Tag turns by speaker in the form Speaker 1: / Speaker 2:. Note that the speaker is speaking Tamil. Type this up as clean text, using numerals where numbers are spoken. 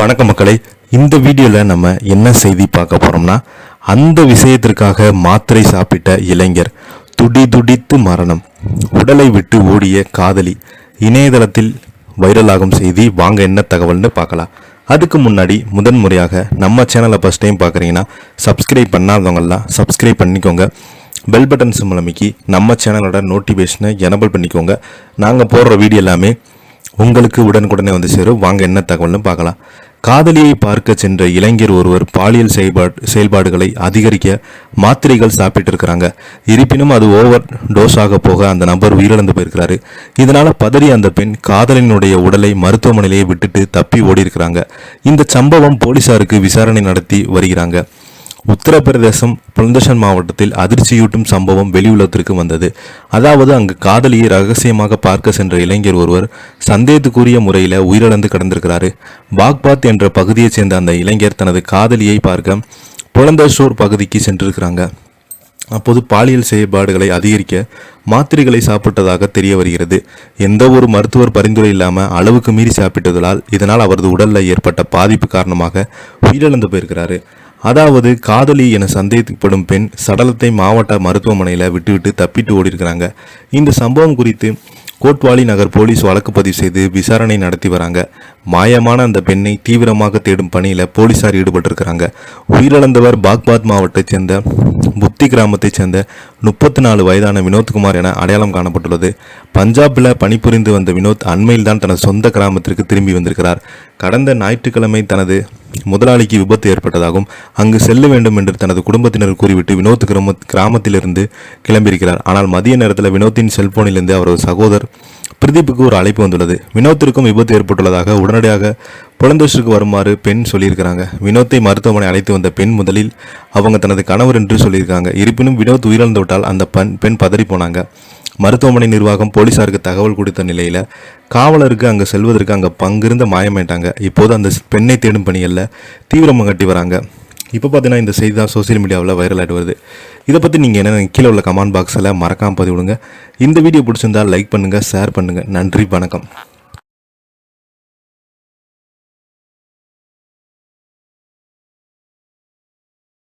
Speaker 1: வணக்க மக்களே, இந்த வீடியோவில் நம்ம என்ன செய்தி பார்க்க போகிறோம்னா, அந்த விஷயத்திற்காக மாத்திரை சாப்பிட்ட இளைஞர் துடிதுடித்து மரணம், உடலை விட்டு ஓடிய காதலி, இணையதளத்தில் வைரலாகும் செய்தி. வாங்க என்ன தகவல்னு பார்க்கலாம். அதுக்கு முன்னாடி முதன்முறையாக நம்ம சேனலை ஃபஸ்ட் டைம் பார்க்குறீங்கன்னா சப்ஸ்கிரைப் பண்ணாதவங்கெல்லாம் சப்ஸ்கிரைப் பண்ணிக்கோங்க. பெல் பட்டன் சிம்பல் அமைக்கி நம்ம சேனலோட நோட்டிஃபிகேஷனை எனபிள் பண்ணிக்கோங்க. நாங்கள் போடுற வீடியோ எல்லாமே உங்களுக்கு உடனுக்குடனே வந்து சேரும். வாங்க என்ன தகவல்னு பார்க்கலாம். காதலியை பார்க்க சென்ற இளைஞர் ஒருவர் பாலியல் செயல்பாடுகளை அதிகரிக்க மாத்திரைகள் சாப்பிட்டு இருக்கிறாங்க. இருப்பினும் அது ஓவர் டோஸ் ஆக போக அந்த நபர் உயிரிழந்து போயிருக்கிறாரு. இதனால பதறிய அந்த பெண் காதலினுடைய உடலை மருத்துவமனையிலேயே விட்டுட்டு தப்பி ஓடி இருக்கிறாங்க. இந்த சம்பவம் போலீசாருக்கு விசாரணை நடத்தி வருகிறாங்க. உத்தரப்பிரதேசம் புலந்தஷன் மாவட்டத்தில் அதிர்ச்சியூட்டும் சம்பவம் வெளியுலகத்திற்கு வந்தது. அதாவது அங்கு காதலியை ரகசியமாக பார்க்க சென்ற இளைஞர் ஒருவர் சந்தேகத்துக்குரிய முறையில் உயிரிழந்து கிடந்திருக்கிறாரு. பாக்பாத் என்ற பகுதியைச் சேர்ந்த அந்த இளைஞர் தனது காதலியை பார்க்க புலந்தஷோர் பகுதிக்கு சென்றிருக்கிறாங்க. அப்போது பாலியல் செயல்பாடுகளை அதிகரிக்க மாத்திரைகளை சாப்பிட்டதாக தெரிய வருகிறது. எந்த ஒரு மருத்துவர் பரிந்துரை இல்லாமல் அளவுக்கு மீறி சாப்பிட்டதால் இதனால் அவரது உடலில் ஏற்பட்ட பாதிப்பு காரணமாக உயிரிழந்து போயிருக்கிறாரு. அதாவது காதலி என சந்தேகப்படும் பெண் சடலத்தை மாவட்ட மருத்துவமனையில் விட்டுவிட்டு தப்பிட்டு ஓடி இருக்கிறாங்க. இந்த சம்பவம் குறித்து கோட்வாலி நகர் போலீஸ் வழக்கு பதிவு செய்து விசாரணை நடத்தி வராங்க. மாயமான அந்த பெண்ணை தீவிரமாக தேடும் பணியில் போலீசார் ஈடுபட்டிருக்கிறாங்க. உயிரிழந்தவர் பாக்பாத் மாவட்டத்தைச் சேர்ந்த புத்தி கிராமத்தைச் சேர்ந்த 34 வயதான வினோத்குமார் என அடையாளம் காணப்பட்டுள்ளது. பஞ்சாபில் பணிபுரிந்து வந்த வினோத் அண்மையில் தான் தனது சொந்த கிராமத்திற்கு திரும்பி வந்திருக்கிறார். கடந்த ஞாயிற்றுக்கிழமை தனது முதலாளிக்கு விபத்து ஏற்பட்டதாகவும் அங்கு செல்ல வேண்டும் என்று தனது குடும்பத்தினர் கூறிவிட்டு வினோத் கிராமத்திலிருந்து கிளம்பியிருக்கிறார். ஆனால் மதிய நேரத்தில் வினோத்தின் செல்போனிலிருந்து அவரது சகோதரர் பிரதீப்புக்கு ஒரு அழைப்பு வந்துள்ளது. வினோத்திற்கும் விபத்து ஏற்பட்டுள்ளதாக உடனடியாக புலந்தோஷுக்கு வருமாறு பெண் சொல்லியிருக்கிறாங்க. வினோத்தை மருத்துவமனை அழைத்து வந்த பெண் முதலில் அவங்க தனது கணவர் என்று சொல்லியிருக்காங்க. இருப்பினும் வினோத் உயிரிழந்து விட்டால் அந்த பெண் பதறி போனாங்க. மருத்துவமனை நிர்வாகம் போலீசாருக்கு தகவல் கொடுத்த நிலையில் காவலருக்கு அங்கே செல்வதற்கு அங்கே பங்கிருந்த மாயமாயிட்டாங்க. இப்போது அந்த பெண்ணை தேடும் பணிகளில் தீவிரமாக கட்டி வராங்க. இப்போ பார்த்தீங்கன்னா இந்த செய்தி தான் சோசியல் மீடியாவில் வைரல் ஆகிட்டு வருது. இதை பற்றி நீங்கள் என்ன கீழே உள்ள கமெண்ட் பாக்ஸில் மறக்காமல் பதிவிடுங்க. இந்த வீடியோ பிடிச்சிருந்தால் லைக் பண்ணுங்கள், ஷேர் பண்ணுங்கள். நன்றி, வணக்கம்.